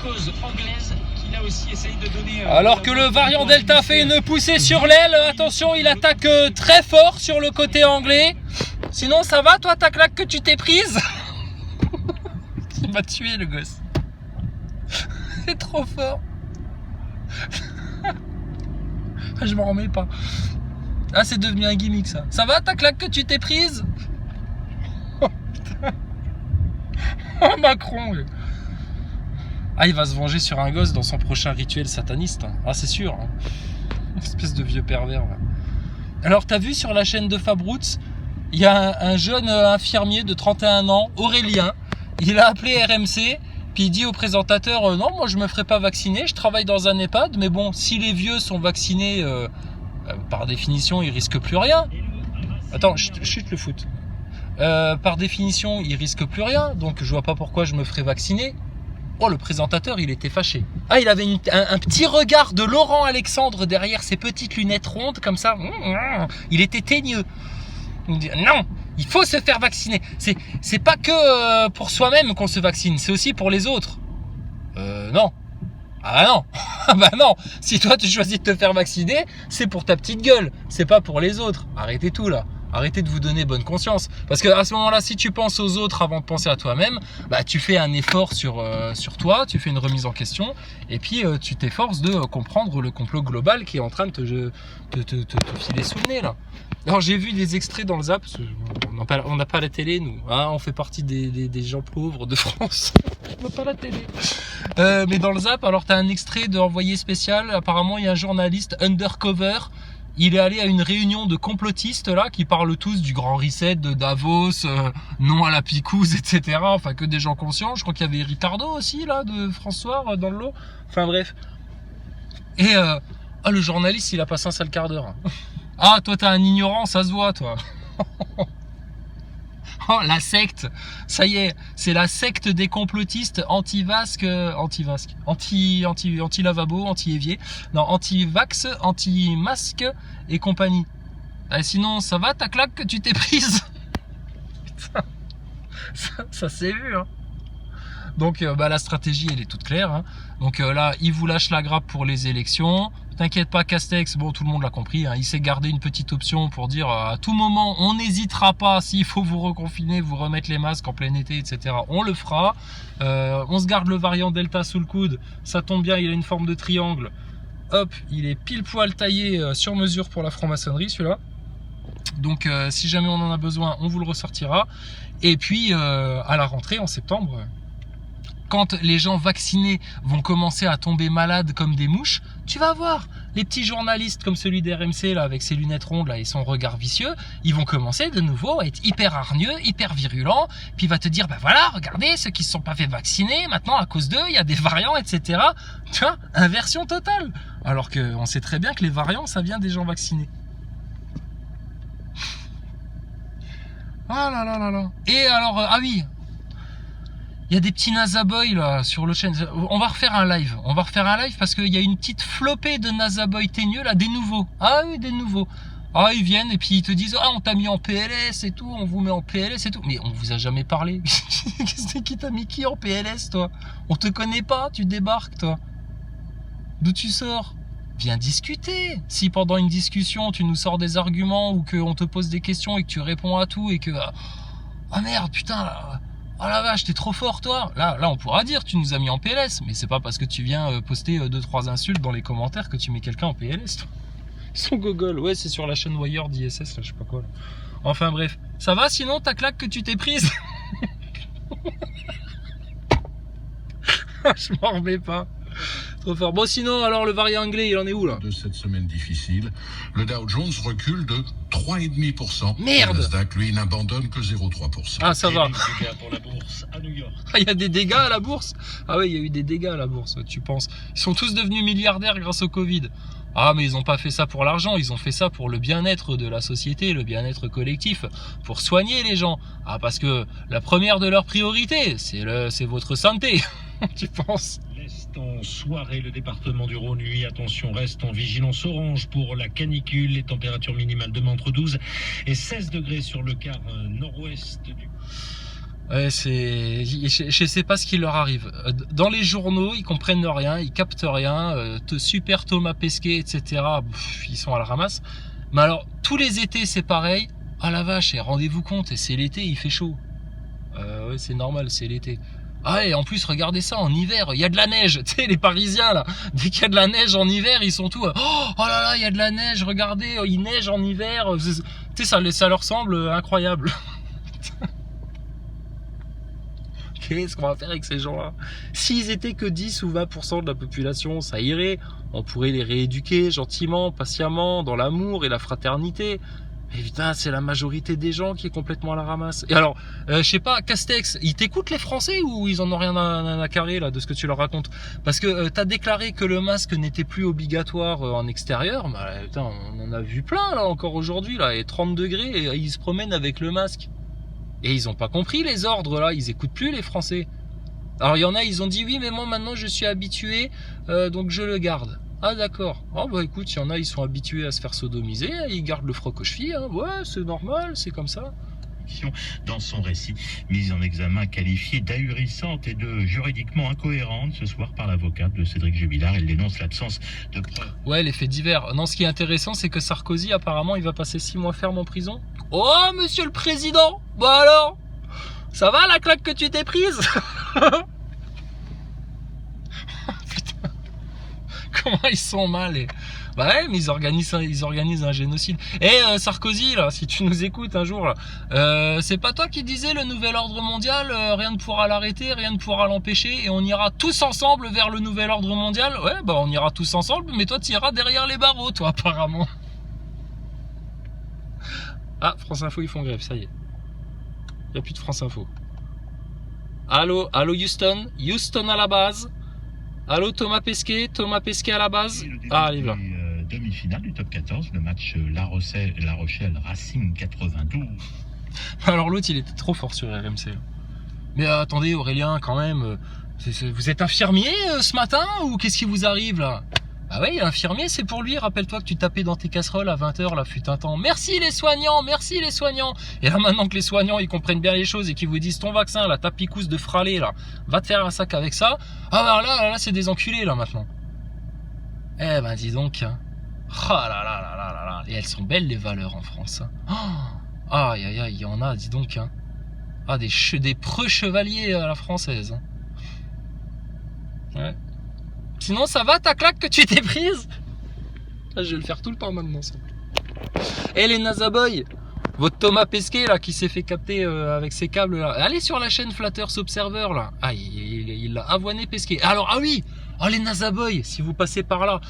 cause anglaise qui là aussi essaye de donner... Alors que le variant Delta fait une poussée sur l'aile, attention, il attaque très fort sur le côté anglais. Sinon ça va toi ta claque que tu t'es prise? Il m'a tué le gosse. C'est trop fort. Je m'en remets pas. Ah, c'est devenu un gimmick ça. Ça va ta claque que tu t'es prise? Oh putain. Oh Macron. Ah, il va se venger sur un gosse dans son prochain rituel sataniste. Ah, c'est sûr. Hein. Une espèce de vieux pervers. Là. Alors, t'as vu sur la chaîne de Fabroots, il y a un jeune infirmier de 31 ans, Aurélien. Il a appelé RMC, puis il dit au présentateur non, moi je me ferai pas vacciner, je travaille dans un EHPAD, mais bon, si les vieux sont vaccinés, par définition, ils risquent plus rien. Attends, chute le foot. Par définition, ils risquent plus rien, donc je vois pas pourquoi je me ferais vacciner. Oh, le présentateur, il était fâché. Ah, il avait un petit regard de Laurent Alexandre derrière ses petites lunettes rondes, comme ça. Il était teigneux. Il dit, non, il faut se faire vacciner. C'est pas que pour soi-même qu'on se vaccine, c'est aussi pour les autres. Non. Ah non. Bah non. Si toi, tu choisis de te faire vacciner, c'est pour ta petite gueule. C'est pas pour les autres. Arrêtez tout, là. Arrêtez de vous donner bonne conscience. Parce que à ce moment-là, si tu penses aux autres avant de penser à toi-même, bah tu fais un effort sur toi, tu fais une remise en question, et puis tu t'efforces de comprendre le complot global qui est en train de te filer sous le nez là. Alors j'ai vu des extraits dans le Zap, parce que on n'a pas la télé nous, hein, on fait partie des gens pauvres de France. On n'a pas la télé. Mais dans le Zap, alors tu as un extrait d'envoyé spécial, apparemment il y a un journaliste undercover. Il est allé à une réunion de complotistes là qui parlent tous du grand reset de Davos, non à la picouse, etc. Enfin que des gens conscients. Je crois qu'il y avait Ricardo aussi là de François dans le lot. Enfin bref. Et le journaliste il a passé un sale quart d'heure. Ah toi t'as un ignorant, ça se voit toi. Oh la secte, ça y est, c'est la secte des complotistes anti-lavabo, anti-évier, non, anti-vax, anti-masque et compagnie. Sinon, ça va ta claque que tu t'es prise? Putain, ça s'est vu, hein. Donc la stratégie elle est toute claire, hein. Donc là il vous lâche la grappe pour les élections. T'inquiète pas, Castex, bon tout le monde l'a compris, hein, il s'est gardé une petite option pour dire à tout moment on n'hésitera pas, s'il faut vous reconfiner, vous remettre les masques en plein été, etc. On le fera. On se garde le variant Delta sous le coude, ça tombe bien, il a une forme de triangle. Hop, il est pile poil taillé sur mesure pour la franc-maçonnerie celui-là. Donc si jamais on en a besoin, on vous le ressortira. Et puis à la rentrée en septembre, quand les gens vaccinés vont commencer à tomber malades comme des mouches, tu vas voir, les petits journalistes comme celui d'RMC là avec ses lunettes rondes là et son regard vicieux, ils vont commencer de nouveau à être hyper hargneux, hyper virulents, puis il va te dire bah voilà, regardez ceux qui se sont pas fait vacciner, maintenant à cause d'eux il y a des variants, etc. Tu vois, inversion totale. Alors qu'on sait très bien que les variants ça vient des gens vaccinés. Ah là là là là. Et alors, ah oui, il y a des petits NASA boys là sur le chaîne. On va refaire un live. On va refaire un live parce qu'il y a une petite flopée de NASA boys teigneux là, des nouveaux. Ah oui, des nouveaux. Ah, ils viennent et puis ils te disent ah on t'a mis en PLS et tout, on vous met en PLS et tout. Mais on vous a jamais parlé. Qu'est-ce qui t'a mis qui en PLS toi? On te connaît pas, tu débarques toi. D'où tu sors? Viens discuter. Si pendant une discussion tu nous sors des arguments ou qu'on te pose des questions et que tu réponds à tout et que ah merde putain là, oh la vache, t'es trop fort toi. Là, on pourra dire tu nous as mis en PLS, mais c'est pas parce que tu viens poster 2-3 insultes dans les commentaires que tu mets quelqu'un en PLS. Toi. Ils sont gogol. Ouais, c'est sur la chaîne Wire d'ISS, là, je sais pas quoi. Là. Enfin bref, ça va sinon ta claque que tu t'es prise? Je m'en remets pas. Trop fort. Bon sinon, alors le variant anglais, il en est où là? De cette semaine difficile, le Dow Jones recule de 3,5%. Merde. Le Nasdaq, lui, n'abandonne que 0,3%. Ah ça va. Des dégâts pour la bourse à New York. Ah, il y a des dégâts à la bourse? Ah oui, il y a eu des dégâts à la bourse, tu penses. Ils sont tous devenus milliardaires grâce au Covid. Ah mais ils n'ont pas fait ça pour l'argent, ils ont fait ça pour le bien-être de la société, le bien-être collectif, pour soigner les gens. Ah parce que la première de leurs priorités, c'est votre santé, tu penses? L'Est en soirée, le département du Rhône, nuit, attention, reste en vigilance orange pour la canicule. Les températures minimales demain entre 12 et 16 degrés sur le quart nord-ouest du... Ouais, je sais pas ce qui leur arrive. Dans les journaux, ils comprennent rien, ils captent rien. Super Thomas Pesquet, etc. Ils sont à la ramasse. Mais alors, tous les étés, c'est pareil. Ah la vache, et rendez-vous compte, et c'est l'été, il fait chaud. Ouais, c'est normal, c'est l'été. Ah et en plus, regardez ça, en hiver, il y a de la neige. Tu sais, les Parisiens, là, dès qu'il y a de la neige en hiver, ils sont tous... Oh là là, il y a de la neige, regardez, il neige en hiver. Tu sais, ça leur semble incroyable. Qu'est-ce qu'on va faire avec ces gens-là? S'ils étaient que 10 ou 20% de la population, ça irait. On pourrait les rééduquer gentiment, patiemment, dans l'amour et la fraternité. Mais putain, c'est la majorité des gens qui est complètement à la ramasse. Et alors, je sais pas, Castex, ils t'écoutent les Français ou ils en ont rien à carrer là de ce que tu leur racontes? Parce que t'as déclaré que le masque n'était plus obligatoire en extérieur. Bah, putain, on en a vu plein là encore aujourd'hui là, et 30 degrés, et ils se promènent avec le masque. Et ils ont pas compris les ordres là, ils écoutent plus les Français. Alors il y en a, ils ont dit oui, mais moi maintenant je suis habitué, donc je le garde. Ah d'accord. Oh bah écoute, il y en a, ils sont habitués à se faire sodomiser, ils gardent le froc aux chevilles, hein. Ouais, c'est normal, c'est comme ça. Dans son récit, mise en examen qualifiée d'ahurissante et de juridiquement incohérente ce soir par l'avocate de Cédric Jubilard. Elle dénonce l'absence de preuves. Ouais, les faits divers. Non, ce qui est intéressant, c'est que Sarkozy, apparemment, il va passer 6 mois ferme en prison. Oh, monsieur le président! Bah alors? Ça va la claque que tu t'es prise? Putain. Comment ils sont mal, les... Bah ouais, mais ils organisent un génocide. Sarkozy, là, si tu nous écoutes un jour, là, c'est pas toi qui disais le nouvel ordre mondial, rien ne pourra l'arrêter, rien ne pourra l'empêcher, et on ira tous ensemble vers le nouvel ordre mondial? Ouais, bah on ira tous ensemble, mais toi tu iras derrière les barreaux, toi, apparemment. Ah, France Info, ils font grève, ça y est. Il n'y a plus de France Info. Allô Houston? Houston à la base? Allô Thomas Pesquet à la base? Ah, allez là. Demi-finale du top 14, le match La Rochelle Racing 92. Alors l'autre, il était trop fort sur RMC. Mais attendez Aurélien, quand même, vous êtes infirmier ce matin ou qu'est-ce qui vous arrive là? Ah ouais, infirmier, c'est pour lui. Rappelle-toi que tu tapais dans tes casseroles à 20h là, fut un temps. Merci les soignants, merci les soignants. Et là maintenant que les soignants ils comprennent bien les choses et qu'ils vous disent ton vaccin là, ta picousse de fralé là, va te faire un sac avec ça. Ah bah là c'est des enculés là maintenant. Eh ben dis donc. Hein. Oh là là là là là là. Et elles sont belles les valeurs en France. Hein. Oh, aïe aïe aïe, il y en a, dis donc. Hein. Ah des preux chevaliers à la française. Hein. Ouais. Sinon ça va ta claque que tu t'es prise? Je vais le faire tout le temps maintenant ça. Et les Nazaboy, votre Thomas Pesquet là qui s'est fait capter avec ses câbles là. Allez sur la chaîne Flatters Observer là. Ah il l'a avoiné Pesquet. Alors ah oui, oh les Nazaboy, si vous passez par là.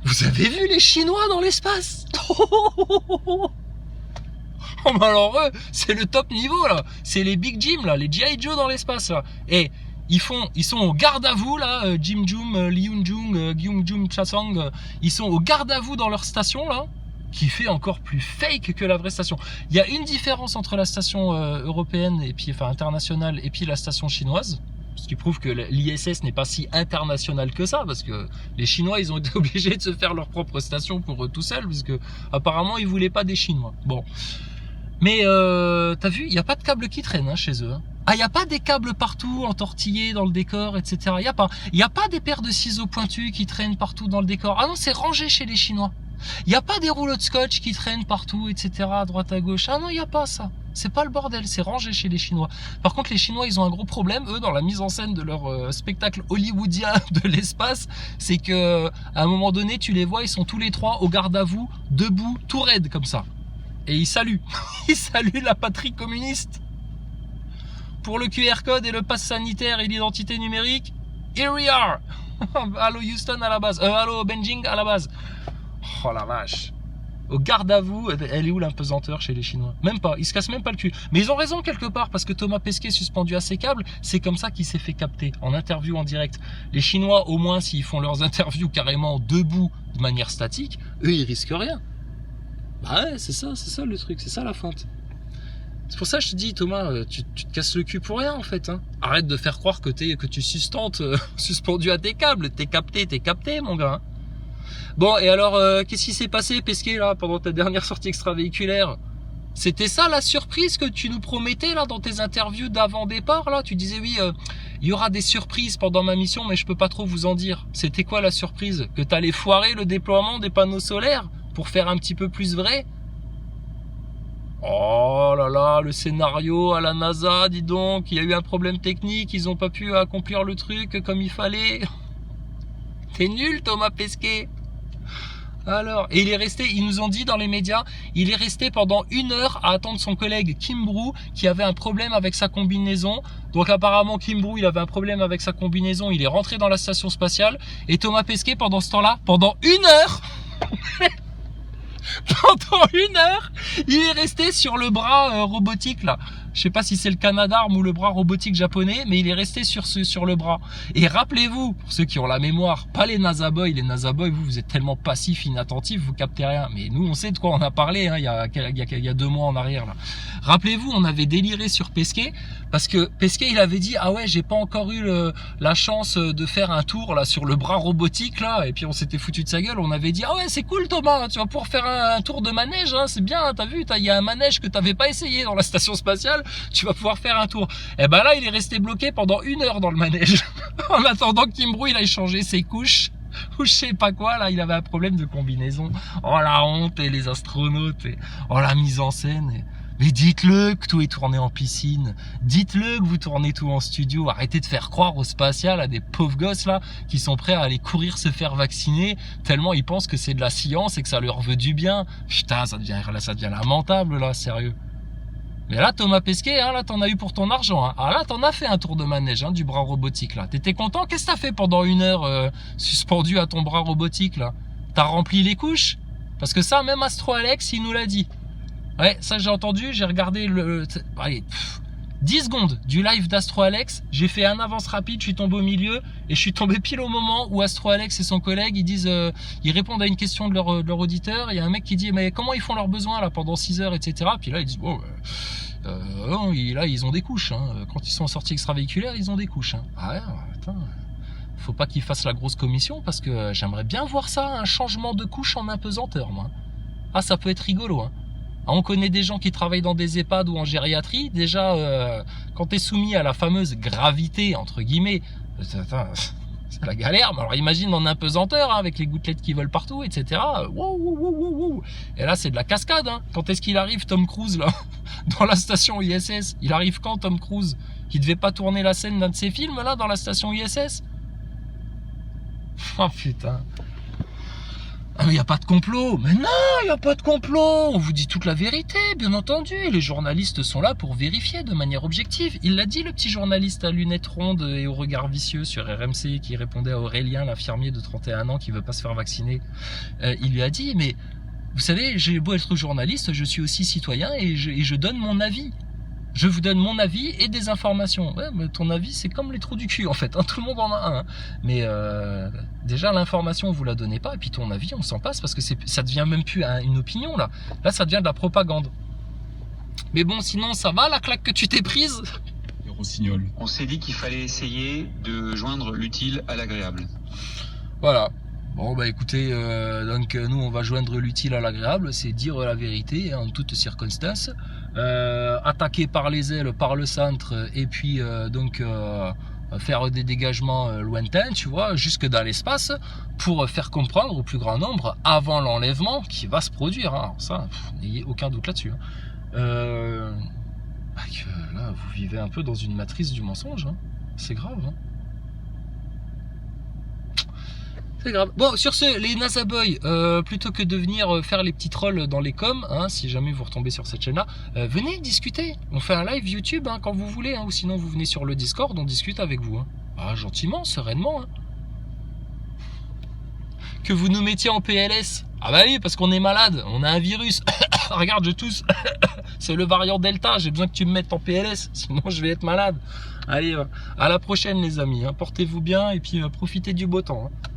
Vous avez vu les Chinois dans l'espace? Oh mais alors eux, c'est le top niveau là. C'est les Big Jim là, les G.I. Joe dans l'espace là. Ils sont au garde à vous là, Jim Jum, Liun Jung, Gyung Jum Chasang, ils sont au garde à vous dans leur station là, qui fait encore plus fake que la vraie station. Il y a une différence entre la station européenne et puis internationale et puis la station chinoise, ce qui prouve que l'ISS n'est pas si international que ça, parce que les Chinois ils ont été obligés de se faire leur propre station pour eux tout seuls, parce que apparemment ils voulaient pas des Chinois. Bon. Mais t'as vu, il n'y a pas de câbles qui traînent hein, chez eux. Hein. Ah, il n'y a pas des câbles partout entortillés dans le décor, etc. Il n'y a pas des paires de ciseaux pointus qui traînent partout dans le décor. Ah non, c'est rangé chez les Chinois. Il n'y a pas des rouleaux de scotch qui traînent partout, etc. à droite à gauche. Ah non, il n'y a pas ça. C'est pas le bordel, c'est rangé chez les Chinois. Par contre, les Chinois, ils ont un gros problème, eux, dans la mise en scène de leur spectacle hollywoodien de l'espace. C'est que à un moment donné, tu les vois, ils sont tous les trois au garde à vous, debout, tout raides comme ça. Et ils saluent. Ils saluent la patrie communiste. Pour le QR code et le pass sanitaire et l'identité numérique, here we are. Allô Houston à la base. Allô Beijing à la base. Oh la vache. Au garde à vous, elle est où l'impesanteur chez les Chinois? Même pas, ils se cassent même pas le cul. Mais ils ont raison quelque part, parce que Thomas Pesquet suspendu à ses câbles, c'est comme ça qu'il s'est fait capter, en interview en direct. Les Chinois, au moins, s'ils font leurs interviews carrément debout, de manière statique, eux, ils risquent rien. Bah ouais, c'est ça le truc, c'est ça la feinte. C'est pour ça que je te dis, Thomas, tu te casses le cul pour rien en fait. Hein. Arrête de faire croire que tu sustentes suspendu à tes câbles. T'es capté mon gars. Hein. Bon, et alors, qu'est-ce qui s'est passé, Pesquet, là, pendant ta dernière sortie extravéhiculaire? C'était ça la surprise que tu nous promettais là dans tes interviews d'avant départ là. Tu disais oui, il y aura des surprises pendant ma mission, mais je peux pas trop vous en dire. C'était quoi la surprise? Que t'allais foirer le déploiement des panneaux solaires pour faire un petit peu plus vrai? Oh là là, le scénario à la NASA, dis donc, il y a eu un problème technique, ils ont pas pu accomplir le truc comme il fallait. T'es nul, Thomas Pesquet. Alors, et il est resté, ils nous ont dit dans les médias, il est resté pendant 1 heure à attendre son collègue Kimbrough qui avait un problème avec sa combinaison. Donc apparemment Kimbrough, il avait un problème avec sa combinaison, il est rentré dans la station spatiale. Et Thomas Pesquet, pendant ce temps-là, pendant 1 heure, pendant 1 heure, il est resté sur le bras robotique là. Je sais pas si c'est le Canadarm ou le bras robotique japonais, mais il est resté sur le bras. Et rappelez-vous, pour ceux qui ont la mémoire, pas les NASA Boys, vous êtes tellement passifs, inattentifs, vous captez rien. Mais nous, on sait de quoi on a parlé, hein, il y a 2 mois en arrière là. Rappelez-vous, on avait déliré sur Pesquet, parce que Pesquet, il avait dit, ah ouais, j'ai pas encore eu la chance de faire un tour là sur le bras robotique là, et puis on s'était foutu de sa gueule, on avait dit, ah ouais, c'est cool Thomas, tu vas pouvoir faire un tour de manège, hein, c'est bien, t'as vu, il y a un manège que t'avais pas essayé dans la station spatiale, tu vas pouvoir faire un tour. Et ben là, il est resté bloqué pendant 1 heure dans le manège, en attendant que Kimbrough, il aille changer ses couches, ou je sais pas quoi, là, il avait un problème de combinaison. Oh la honte, et les astronautes, et oh la mise en scène, mais dites-le que tout est tourné en piscine. Dites-le que vous tournez tout en studio. Arrêtez de faire croire au spatial à des pauvres gosses là qui sont prêts à aller courir se faire vacciner tellement ils pensent que c'est de la science et que ça leur veut du bien. Putain, ça devient lamentable là, sérieux. Mais là, Thomas Pesquet, hein, là, t'en as eu pour ton argent. Hein. Ah là, t'en as fait un tour de manège hein, du bras robotique là. T'étais content? Qu'est-ce que t'as fait pendant 1 heure suspendu à ton bras robotique là? T'as rempli les couches? Parce que ça, même Astro Alex, il nous l'a dit. Ouais, ça j'ai entendu, j'ai regardé allez, 10 secondes du live d'Astro Alex, j'ai fait un avance rapide, je suis tombé au milieu et je suis tombé pile au moment où Astro Alex et son collègue, ils répondent à une question de leur auditeur, il y a un mec qui dit mais comment ils font leurs besoins là pendant 6 heures, etc. Puis là ils disent bon, là ils ont des couches, hein. Quand ils sont en sortie extravéhiculaire, ils ont des couches. Hein. Ah ouais, attends, faut pas qu'ils fassent la grosse commission parce que j'aimerais bien voir ça, un changement de couche en apesanteur, moi. Ah, ça peut être rigolo, hein. On connaît des gens qui travaillent dans des EHPAD ou en gériatrie. Déjà, quand tu es soumis à la fameuse gravité, entre guillemets, c'est la galère. Mais alors imagine en apesanteur, hein, avec les gouttelettes qui volent partout, etc. Wow. Et là, c'est de la cascade. Hein. Quand est-ce qu'il arrive, Tom Cruise, là, dans la station ISS? Il arrive quand, Tom Cruise? Il devait pas tourner la scène d'un de ses films, là, dans la station ISS? Oh putain. Ah mais il n'y a pas de complot. Mais non, il n'y a pas de complot. On vous dit toute la vérité, bien entendu. Les journalistes sont là pour vérifier de manière objective. Il l'a dit, le petit journaliste à lunettes rondes et au regard vicieux sur RMC qui répondait à Aurélien, l'infirmier de 31 ans qui veut pas se faire vacciner. Il lui a dit, mais vous savez, j'ai beau être journaliste, je suis aussi citoyen et je donne mon avis. Je vous donne mon avis et des informations. Ouais, mais ton avis, c'est comme les trous du cul, en fait. Hein. Tout le monde en a un. Hein. Mais déjà, l'information, vous la donnez pas. Et puis ton avis, on s'en passe parce que ça devient même plus une opinion, là. Là, ça devient de la propagande. Mais bon, sinon, ça va, la claque que tu t'es prise? Rossignol. On s'est dit qu'il fallait essayer de joindre l'utile à l'agréable. Voilà. Bon bah écoutez, donc nous on va joindre l'utile à l'agréable, c'est dire la vérité en toutes circonstances, attaquer par les ailes, par le centre, et puis faire des dégagements lointains, tu vois, jusque dans l'espace, pour faire comprendre au plus grand nombre, avant l'enlèvement, qui va se produire, hein, ça, n'ayez aucun doute là-dessus, hein, que là vous vivez un peu dans une matrice du mensonge, hein, c'est grave, hein. C'est grave. Bon, sur ce, les NASA Boys, plutôt que de venir faire les petits trolls dans les coms, hein, si jamais vous retombez sur cette chaîne-là, venez discuter. On fait un live YouTube hein, quand vous voulez, hein, ou sinon vous venez sur le Discord, on discute avec vous. Hein. Ah, gentiment, sereinement. Hein. Que vous nous mettiez en PLS. Ah bah oui, parce qu'on est malade, on a un virus. Regarde, je tousse. C'est le variant Delta, j'ai besoin que tu me mettes en PLS, sinon je vais être malade. Allez, à la prochaine les amis, hein. Portez-vous bien et puis profitez du beau temps. Hein.